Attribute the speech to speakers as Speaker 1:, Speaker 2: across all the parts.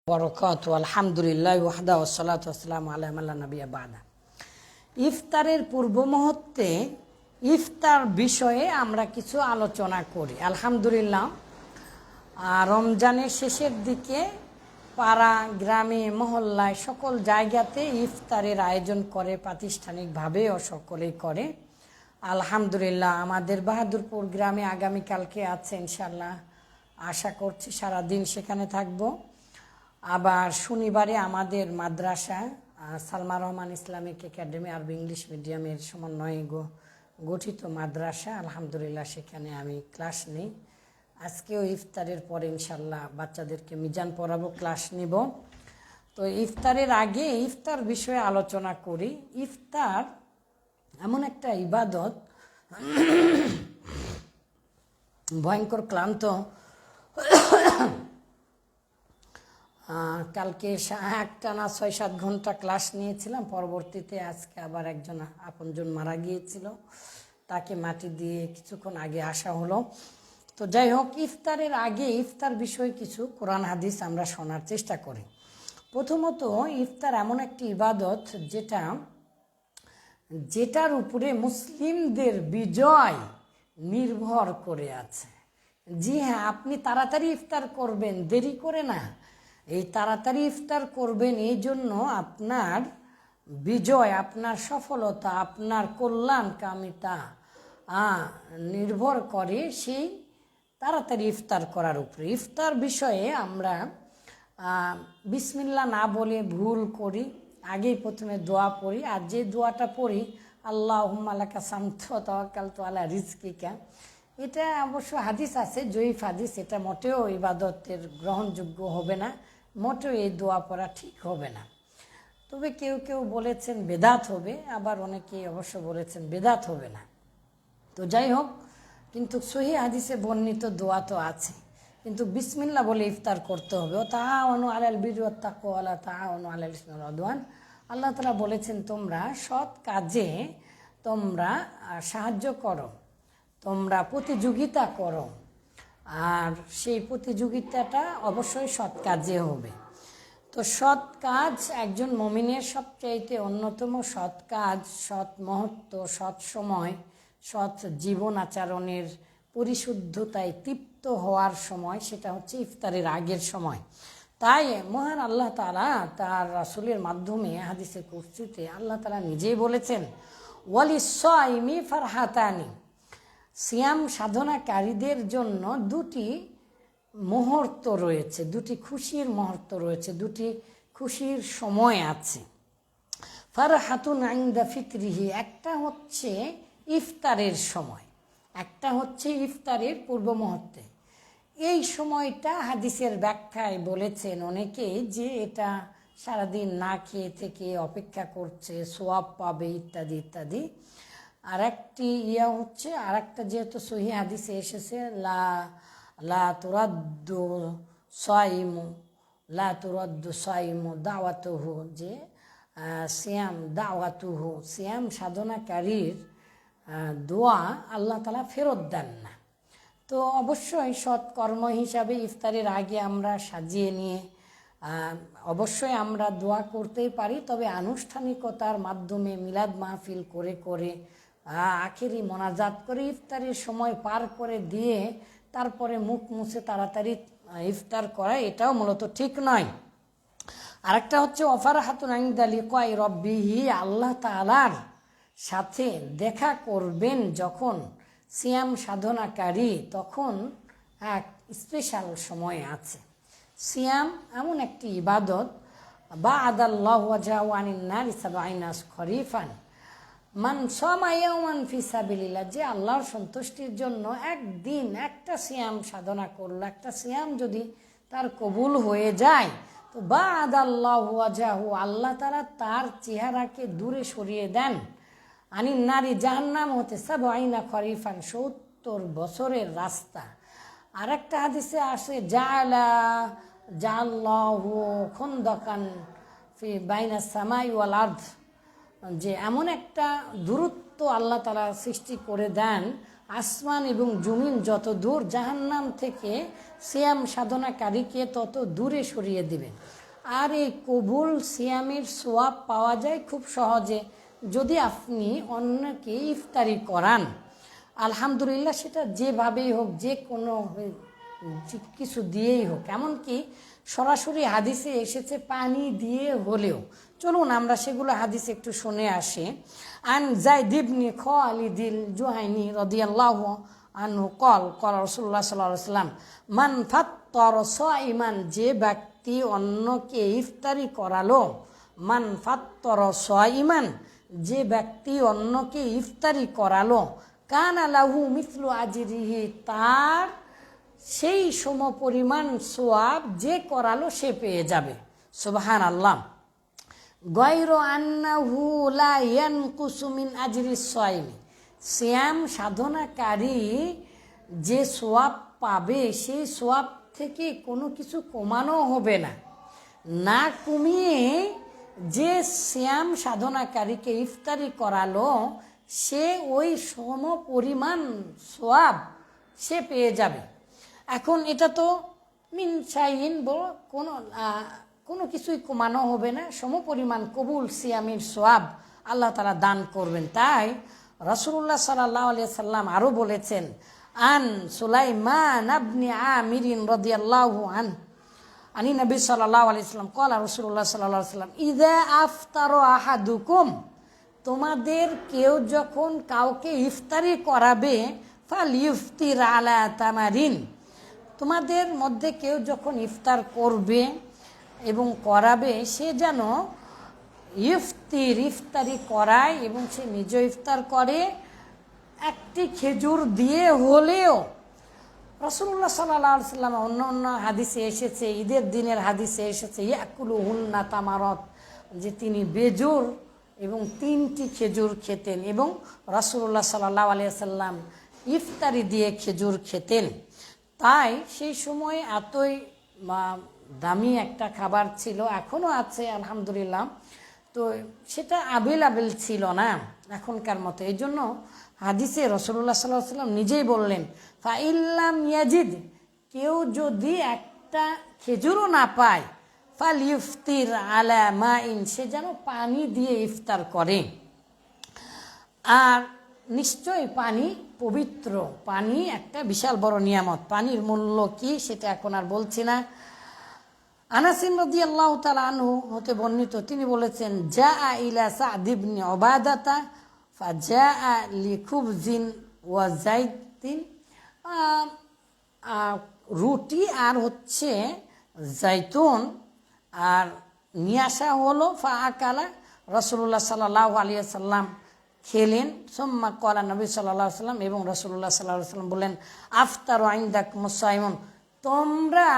Speaker 1: বরকাতু আলহামদুলিল্লাহ ওয়াহদা ওয়াসসালাতু ওয়াসসালামু আলা মান লা নাবিয়্যা বা'দা। ইফতারের পূর্ব মুহূর্তে ইফতার বিষয়ে আমরা কিছু আলোচনা করি। আলহামদুলিল্লাহ, রমজানের শেষের দিকে পাড়া, গ্রামে, মহল্লায় সকল জায়গাতে ইফতারের আয়োজন করে, প্রাতিষ্ঠানিকভাবেও সকলেই করে। আলহামদুলিল্লাহ, আমাদের বাহাদুরপুর গ্রামে আগামীকালকে আছে ইনশাআল্লাহ, আশা করছি সারাদিন সেখানে থাকবো। আবার শনিবারে আমাদের মাদ্রাসা সালমা রহমান ইসলামিক একাডেমি আরবি ইংলিশ মিডিয়ামের সমন্বয়ে গঠিত মাদ্রাসা, আলহামদুলিল্লাহ সেখানে আমি ক্লাস নিই। আজকেও ইফতারের পরে ইনশাল্লাহ বাচ্চাদেরকে মিজান পড়াবো, ক্লাস নিব। তো ইফতারের আগে ইফতার বিষয়ে আলোচনা করি। ইফতার এমন একটা ইবাদত, ভয়ঙ্কর ক্লান্ত, কালকে একটানা 6-7 ঘন্টা ক্লাস নিয়েছিলাম। পরবর্তীতে আজকে আবার একজন আপনজন মারা গিয়েছিল, তাকে মাটি দিয়ে কিছুক্ষণ আগে আসা হলো। তো যাই হোক, ইফতারের আগে ইফতার বিষয়ে কিছু কোরআন হাদিস আমরা শোনার চেষ্টা করি। প্রথমত, ইফতার এমন একটি ইবাদত যেটার উপরে মুসলিমদের বিজয় নির্ভর করে আছে। জি হ্যাঁ, আপনি তাড়াতাড়ি ইফতার করবেন, দেরি করে না। এই তাড়াতাড়ি ইফতার করবেন, এই জন্য আপনার বিজয়, আপনার সফলতা, আপনার কল্যাণকামিতা নির্ভর করে সেই তাড়াতাড়ি ইফতার করার উপরে। ইফতার বিষয়ে আমরা বিসমিল্লাহ না বলে ভুল করি, আগেই প্রথমে দোয়া পড়ি। আর যে দোয়াটা পড়ি, আল্লাহুম্মা লাকা সামতু ওয়া তাওয়াক্কালতু আলা রিজকিকা, এটা অবশ্য হাদিস আছে, জয়ীফ হাদিস, এটা মোটেও ইবাদতের গ্রহণযোগ্য হবে না, মোটেও এই দোয়া পড়া ঠিক হবে না। তবে কেউ কেউ বলেছেন বেদাত হবে, আবার অনেকেই অবশ্য বলেছেন বেদাত হবে না। তো যাই হোক, কিন্তু সহিহ হাদিসে বর্ণিত দোয়া তো আছে, কিন্তু বিসমিল্লাহ বলে ইফতার করতে হবে। ও তাআওয়ানু আলাল বিররি ওয়াত তাকওয়া ওয়া লা তাআওয়ানু আলাল ইসমি ওয়াল উদওয়ান। আল্লাহ তাআলা বলেছেন, তোমরা সৎ কাজে তোমরা সাহায্য করো, তোমরা প্রতিযোগিতা করো, আর সেই প্রতিযোগিতাটা অবশ্যই সৎ কাজে হবে। তো সৎ কাজ একজন মুমিনের সবচাইতে অন্যতম সৎ কাজ, সৎ মুহূর্ত, সৎ সময়, সৎ জীবন আচরণের পরিশুদ্ধতায় তৃপ্ত হওয়ার সময়, সেটা হচ্ছে ইফতারের আগের সময়। তাই মহান আল্লাহ তাআলা তার রাসূলের মাধ্যমে হাদিসে কুদসিতে আল্লাহ তাআলা নিজেই বলেছেন, ওয়ালিস-সাইমি ফারহাতানি, সিয়াম সাধনাকারীদের জন্য দুটি মুহূর্ত রয়েছে, দুটি খুশির মুহূর্ত রয়েছে, দুটি খুশির সময় আছে। ফারহাতুন ইনদা ফিতরিহি, একটা হচ্ছে ইফতারের সময়, একটা হচ্ছে ইফতারের পূর্ব মুহূর্তে। এই সময়টা হাদিসের ব্যাখ্যায় বলেছেন অনেকে যে এটা সারাদিন না খেয়ে থেকে অপেক্ষা করছে, সোয়াব পাবে, ইত্যাদি ইত্যাদি। আর একটি হচ্ছে, আর একটা যেহেতু সহিহ হাদিসে এসেছে, লা তুরাদ্দু সাইমু দাওয়াতুহু, যে সিয়াম দাওয়াতুহু, সিয়াম সাধনাকারীর দোয়া আল্লাহ তাআলা ফেরত দেন না। তো অবশ্যই সৎকর্ম হিসাবে ইফতারের আগে আমরা সাজিয়ে নিয়ে অবশ্যই আমরা দোয়া করতেই পারি, তবে আনুষ্ঠানিকতার মাধ্যমে মিলাদ মাহফিল করে করে আখেরি মোনাজাত করে ইফতারের সময় পার করে দিয়ে তারপরে মুখ মুছে তাড়াতাড়ি ইফতার করা, এটাও মূলত ঠিক নয়। আরেকটা হচ্ছে ওয়াফারহাতুন ইনদা লিকাই রাব্বিহি, আল্লাহ তাআলার সাথে দেখা করবেন যখন সিয়াম সাধনাকারী, তখন এক স্পেশাল সময় আছে। সিয়াম এমন একটি ইবাদত, বা'দাল্লাহু ওয়াজহাহু আনিন নারি ৭০ খরিফান মান সামা ইয়াওমান ফি সাবিলিল্লাহ, যে আল্লাহর সন্তুষ্টির জন্য একদিন একটা সিয়াম সাধনা করলো, একটা সিয়াম যদি তার কবুল হয়ে যায়, তো বা'দাল্লাহু ওয়াজহাহু, আল্লাহ তাআলা তার চেহারাকে দূরে সরিয়ে দেন, আনিন নারী, জাহান্নাম হতে ৭০ খরিফান, ৭০ বছরের রাস্তা। আর একটা হাদিসে আসে, জাআল্লাহু খুনদাকান ফি বাইনাস সামাই ওয়াল আরদ, যে এমন একটা দূরত্ব আল্লাহ তাআলা সৃষ্টি করে দেন আসমান এবং জমিন যত দূর, জাহান্নাম থেকে সিয়াম সাধনাকারীকে তত দূরে সরিয়ে দিবেন। আর এই কবুল সিয়ামের সোয়াব পাওয়া যায় খুব সহজে যদি আপনি অন্যকে ইফতারি করান। আলহামদুলিল্লাহ, সেটা যেভাবেই হোক, যে কোনো কিছু দিয়েই হোক, এমনকি সরাসরি হাদিসে এসেছে পানি দিয়ে হলেও। চলুন আমরা সেগুলো হাদিসে একটু শুনে আসি। আন যায়েদ ইবনে খালিদিল জুহাইনি রাদিয়াল্লাহু আনহু ক্বাল রাসূলুল্লাহ সাল্লাল্লাহু আলাইহি ওয়াসাল্লাম মান ফাত্তারা সাইমান, যে ব্যক্তি অন্যকে ইফতারি করালো, মান ফাত্তারা সাইমান, যে ব্যক্তি অন্যকে ইফতারি করালো, কানা লাহু মিসলু আজরিহি, তার সেই সমপরিমাণ সোয়াব যে করালো সে পেয়ে যাবে। সুবহানাল্লাহ। গায়রু আন্নাহু লা ইয়ানকুসু মিন আজরি সাইমি, সিয়াম সাধনাকারী যে সোয়াব পাবে সেই সোয়াব থেকে কোনো কিছু কমানো হবে না। না কমিয়ে যে সিয়াম সাধনাকারীকে ইফতারি করালো সে ওই সম পরিমাণ সোয়াব সে পেয়ে যাবে। এখন এটা তো মিন শাইইন, কোনো কিছুই কমানো হবে না, সমপরিমাণ কবুল সিয়ামের সোয়াব আল্লাহ তাআলা দান করবেন। তাই রাসূলুল্লাহ সাল্লাল্লাহু আলাইহি সাল্লাম আরও বলেছেন, আন সুলাইমান ইবনে আমির রাদিয়াল্লাহু আনি নবী সাল্লাল্লাহু আলাইহি সাল্লাম ক্বালা রাসূলুল্লাহ সাল্লাল্লাহু আলাইহি সাল্লাম ইযা আফতারা আহাদুকুম, তোমাদের কেউ যখন কাউকে ইফতারি করাবে, ফালইফতির আলা তামারিন, তোমাদের মধ্যে কেউ যখন ইফতার করবে এবং করাবে সে যেন ইফতারি করায় এবং সে নিজে ইফতার করে একটি খেজুর দিয়ে হলেও। রাসূলুল্লাহ সাল্লাল্লাহু আলাইহি সাল্লাম অন্য অন্য হাদিসে এসেছে, ঈদের দিনের হাদিসে এসেছে ইয়াকুলুহুন্না তামারাত, যে তিনি বেজোর এবং 3টি খেজুর খেতেন এবং রাসূলুল্লাহ সাল্লাল্লাহু আলাইহি সাল্লাম ইফতারি দিয়ে খেজুর খেতেন। তাই সেই সময় এতই দামি একটা খাবার ছিল, এখনও আছে আলহামদুলিল্লাহ, তো সেটা অ্যাভেলেবেল ছিল না এখনকার মতো। এই জন্য হাদিসে রাসূলুল্লাহ সাল্লাল্লাহু আলাইহি সাল্লাম নিজেই বললেন, ফাইল্লাম ইয়াজিদ, কেউ যদি একটা খেজুরও না পায়, ফালইফতির আলা মাইন, সে যেন পানি দিয়ে ইফতার করে। আর নিশ্চয়ই পানি পবিত্র, পানি একটা বিশাল বড় নিয়ামত। পানির মূল্য কি সেটা এখন আর বলছি না। আনাস রাদিয়াল্লাহু তাআলা আনহু হতে বর্ণিত, তিনি বলেছেন, জাআ ইলা সা'দ ইবনে উবাদাতা ফাজাআ লিখুবজিন ওয়া যাইতিন, রুটি আর হচ্ছে জাইতুন আর নিয়ে আসা হলো। ফাআকালা, রাসূলুল্লাহ সাল্লাল্লাহু আলাইহি সাল্লাম খেলেন। সুম্মা ক্বালা, নবী সাল্লাল্লাহু আলাইহি সাল্লাম এবং রাসূলুল্লাহ সাল্লাল্লাহু আলাইহি সাল্লাম বললেন, আফতারু ইনদাকুমুস সাইমুন, তোমরা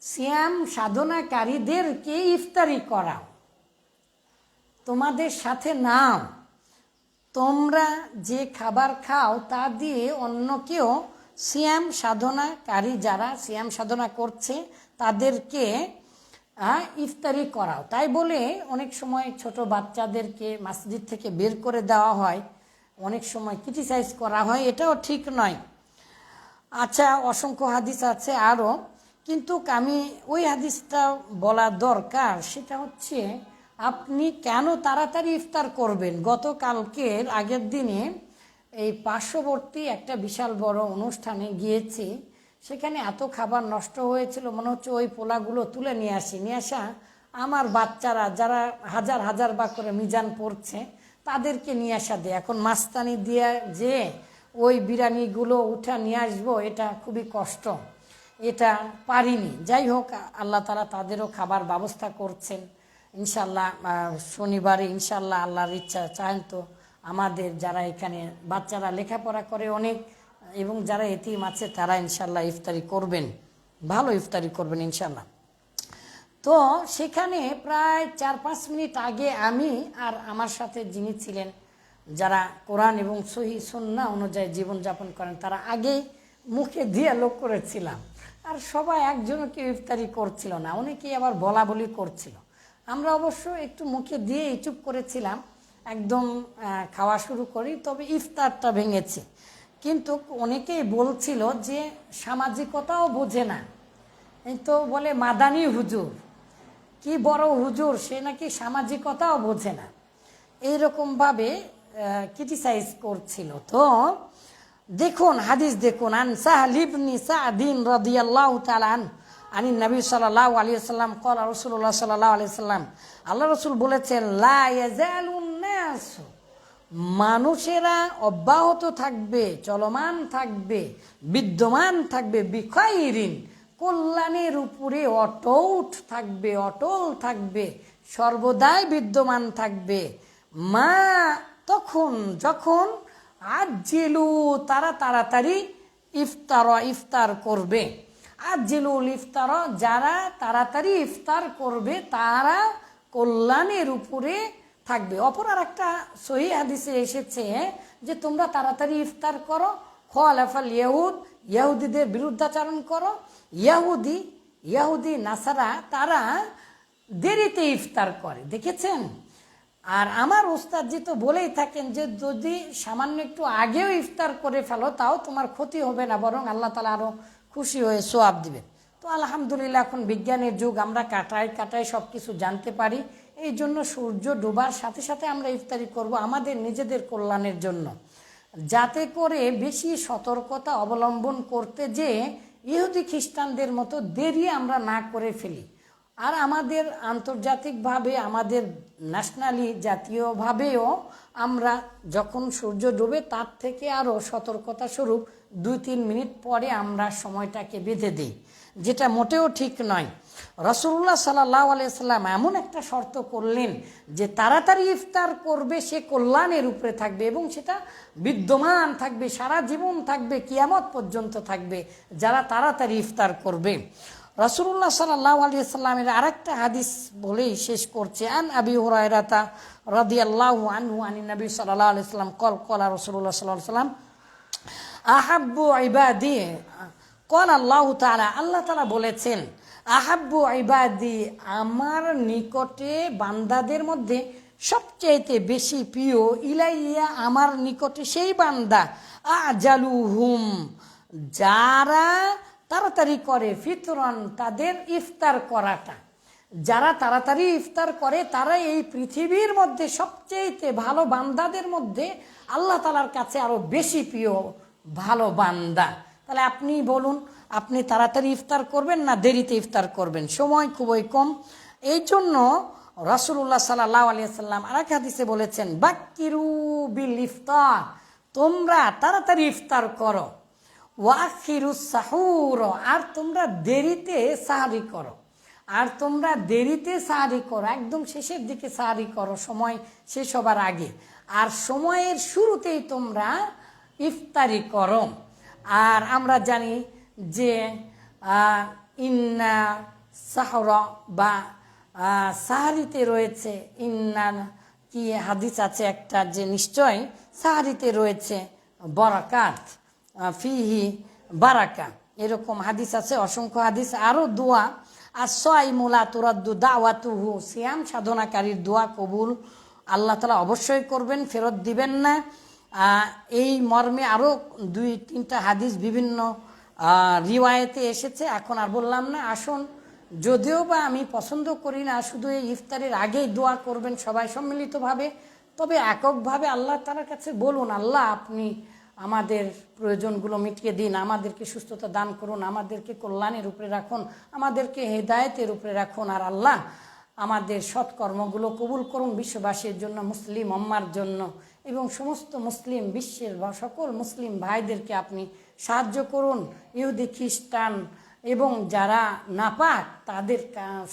Speaker 1: সিয়াম সাধনাকারীদেরকে ইফতারি করাও, তোমাদের সাথে নাও, তোমরা যে খাবার খাও তা দিয়ে অন্যকেও সিয়াম সাধনাকারী যারা সিয়াম সাধনা করছে তাদেরকে ইফতারি করাও। তাই বলে অনেক সময় ছোট বাচ্চাদেরকে মসজিদ থেকে বের করে দেওয়া হয়, অনেক সময় ক্রিটিসাইজ করা হয়, এটাও ঠিক নয়। আচ্ছা, অসংখ্য হাদিস আছে আরও, কিন্তু আমি ওই হাদিসটা বলা দরকার, সেটা হচ্ছে আপনি কেন তাড়াতাড়ি ইফতার করবেন। গতকালকের আগের দিনে এই পার্শ্ববর্তী একটা বিশাল বড় অনুষ্ঠানে গিয়েছি, সেখানে এত খাবার নষ্ট হয়েছিল, মনে হচ্ছে ওই পোলাগুলো তুলে নিয়ে আসা আমার বাচ্চারা যারা হাজার হাজার বা করে মিজান পড়ছে তাদেরকে নিয়ে আসা দেয়। এখন মাস্তানি দিয়ে যে ওই বিরিয়ানিগুলো উঠা নিয়ে আসবো, এটা খুবই কষ্ট, এটা পারিনি। যাই হোক, আল্লাহ তাআলা তাদেরও খাবার ব্যবস্থা করছেন ইনশাল্লাহ। শনিবারে ইনশাল্লাহ আল্লাহর ইচ্ছা চান তো আমাদের যারা এখানে বাচ্চারা লেখাপড়া করে অনেক এবং যারা এতিম আছে তারা ইনশাল্লাহ ইফতারি করবেন, ভালো ইফতারি করবেন ইনশাল্লাহ। তো সেখানে প্রায় 4-5 মিনিট আগে আমি আর আমার সাথে যিনি ছিলেন, যারা কোরআন এবং সহিহ সুন্নাহ অনুযায়ী জীবনযাপন করেন, তারা আগেই মুখে দিয়ে লোক করেছিলাম। আর সবাই একজনও কেউ ইফতারি করছিল না, অনেকেই আবার বলা বলি করছিল। আমরা অবশ্য একটু মুখে দিয়ে চুপ করেছিলাম, একদম খাওয়া শুরু করি, তবে ইফতারটা ভেঙেছি। কিন্তু অনেকেই বলছিল যে সামাজিকতাও বোঝে না, এই তো বলে মাদানি হুজুর, কি বড় হুজুর, সে নাকি সামাজিকতাও বোঝে না, এইরকমভাবে ক্রিটিসাইজ করছিল। তো দেখুন হাদিস দেখুন, আন সাহল ইবনে সাদিন রাদিয়াল্লাহু তাআলা আনি নবী সাল্লাল্লাহু আলাইহি ওয়াসাল্লাম ক্বালা রাসূলুল্লাহ সাল্লাল্লাহু আলাইহি ওয়াসাল্লাম, আল্লাহ রাসূল বলেছেন, লা ইয়াজালুন নাস, মানুষেরা অব্যাহত থাকবে, চলমান থাকবে, বিদ্যমান থাকবে, বিখাইরিন, কল্যাণের উপরে অটুট থাকবে, অটল থাকবে, সর্বদাই বিদ্যমান থাকবে। মা, তখন যখন আজিলু, তারা তাড়াতাড়ি ইফতার করবে। আজিলুল ইফতার, যারা তাড়াতাড়ি ইফতার করবে তারা কল্যাণের উপরে থাকবে। অপর আর একটা সহিহ হাদিসে এসেছে যে তোমরা তাড়াতাড়ি ইফতার করো, খলাফাল ইহুদ, ইহুদিদের বিরুদ্ধাচরণ করো। ইহুদি নাসারা তারা দেরিতে ইফতার করে, দেখেছেন? আর আমার ওস্তাদজি তো বলেই থাকেন যে যদি সামান্য একটু আগেও ইফতার করে ফেলো তাও তোমার ক্ষতি হবে না, বরং আল্লাহ তাআলা আরো খুশি হয়ে সোয়াব দিবেন। তো আলহামদুলিল্লাহ এখন বিজ্ঞানের যুগ, আমরা কাটায় সব কিছু জানতে পারি। এই জন্য সূর্য ডোবার সাথে সাথে আমরা ইফতারি করব আমাদের নিজেদের কল্যাণের জন্য, যাতে করে বেশি সতর্কতা অবলম্বন করতে যে ইহুদি খ্রিস্টানদের মতো দেরি আমরা না করে ফেলি। আর আমাদের আন্তর্জাতিকভাবে, আমাদের ন্যাশনালি, জাতীয়ভাবেও আমরা যখন সূর্য ডোবে তার থেকে আরও সতর্কতা স্বরূপ 2-3 মিনিট পরে আমরা সময়টাকে বেঁধে দিই, যেটা মোটেও ঠিক নয়। রাসূলুল্লাহ সাল্লাল্লাহু আলাইহি সাল্লাম এমন একটা শর্ত করলেন যে তাড়াতাড়ি ইফতার করবে সে কল্যাণের উপরে থাকবে এবং সেটা বিদ্যমান থাকবে, সারা জীবন থাকবে, কিয়ামত পর্যন্ত থাকবে যারা তাড়াতাড়ি ইফতার করবে। রাসূলুল্লাহ সাল্লাল্লাহু আলাইহি সাল্লামের আরেকটা হাদিস বলেই শেষ করছে, আন আবি হুরায়রা রাদিয়াল্লাহু আনহু আনিন নবী সাল্লাল্লাহু আলাইহি সাল্লাম ক্বালা রাসূলুল্লাহ সাল্লাল্লাহু আলাইহি সাল্লাম আহাব্বু ইবাদি, ক্বালা আল্লাহু তাআলা, আল্লাহ তাআলা বলেছেন, আহাব্বু ইবাদি, আমার নিকটে বান্দাদের মধ্যে সবচাইতে বেশি প্রিয়, ইলাইয়া, আমার নিকটে সেই বান্দা, আজালুহুম, যারা তাড়াতাড়ি করে, ফিতরান, তাদের ইফতার করাটা, যারা তাড়াতাড়ি ইফতার করে তারা এই পৃথিবীর মধ্যে সবচেয়ে ভালো বান্দাদের মধ্যে আল্লাহ তাআলার কাছে আরো বেশি প্রিয় ভালো বান্দা। তাহলে আপনি বলুন, আপনি তাড়াতাড়ি ইফতার করবেন না দেরিতে ইফতার করবেন? সময় খুবই কম। এই জন্য রাসূলুল্লাহ সাল্লাল্লাহু আলাইহি সাল্লাম আরেক হাদিসে বলেছেন, বাক্কিরু বিল ইফতার, তোমরা তাড়াতাড়ি ইফতার করো, ওয়াখিরুস সাহুর, আর তোমরা দেরিতে সাহরি করো, আর তোমরা দেরিতে সাহরি করো, একদম শেষের দিকে সাহরি করো, সময় শেষ হবার আগে, আর সময়ের শুরুতেই তোমরা ইফতারি করো। আর আমরা জানি যে ইন্না সাহরা বা সাহারিতে রয়েছে, ইন্না কি হাদিস আছে একটা যে নিশ্চয় সাহারিতে রয়েছে বরাকাত, ফিহি বারাকা, এরকম হাদিস আছে, অসংখ্য হাদিস। আরও দোয়া, আর সাইমুলা তুরাদ্দু দাওয়াতুহু, সিয়াম সাধনাকারীর দোয়া কবুল আল্লাহ তাআলা অবশ্যই করবেন, ফেরত দিবেন না। এই মর্মে আরও 2-3টা হাদিস বিভিন্ন রিওয়ায়েতে এসেছে, এখন আর বললাম না। আসুন, যদিও বা আমি পছন্দ করি না শুধু এই ইফতারের আগেই দোয়া করবেন সবাই সম্মিলিতভাবে, তবে এককভাবে আল্লাহ তাআলার কাছে বলুন, আল্লাহ আপনি আমাদের প্রয়োজনগুলো মিটিয়ে দিন, আমাদেরকে সুস্থতা দান করুন, আমাদেরকে কল্যাণের উপরে রাখুন, আমাদেরকে হেদায়েতের উপরে রাখুন, আর আল্লাহ আমাদের সৎকর্মগুলো কবুল করুন বিশ্ববাসীর জন্য, মুসলিম উম্মার জন্য, এবং সমস্ত মুসলিম বিশ্বের বা সকল মুসলিম ভাইদেরকে আপনি সাহায্য করুন। ইহুদি খ্রিস্টান এবং যারা নাপাক তাদের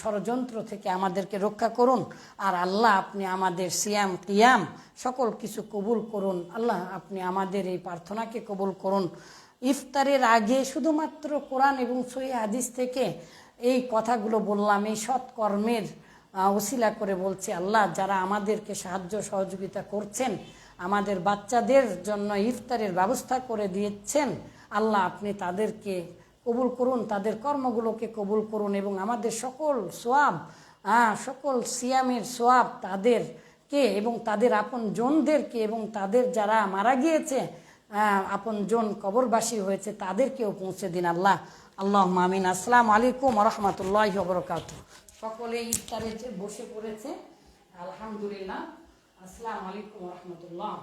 Speaker 1: ষড়যন্ত্র থেকে আমাদেরকে রক্ষা করুন। আর আল্লাহ আপনি আমাদের সিয়াম কিয়াম সকল কিছু কবুল করুন। আল্লাহ আপনি আমাদের এই প্রার্থনাকে কবুল করুন। ইফতারের আগে শুধুমাত্র কোরআন এবং সহিহ হাদিস থেকে এই কথাগুলো বললাম, এই সৎকর্মের ওসিলা করে বলছি। আল্লাহ যারা আমাদেরকে সাহায্য সহযোগিতা করছেন, আমাদের বাচ্চাদের জন্য ইফতারের ব্যবস্থা করে দিয়েছেন, আল্লাহ আপনি তাদেরকে কবুল করুন, তাদের কর্মগুলোকে কবুল করুন, এবং আমাদের সকল সোয়াব, সকল সিয়ামের সোয়াব তাদেরকে এবং তাদের আপন জনদেরকে এবং তাদের যারা মারা গিয়েছে আপন জন কবরবাসী হয়েছে তাদেরকেও পৌঁছে দিন আল্লাহ। আল্লাহ আমিন। আসসালামু আলাইকুম রহমতুল্লাহ বরকাত। সকলে ইফতারে বসে পড়েছে, আলহামদুলিল্লাহ। আসসালামু আলাইকুম রহমতুল্লাহ।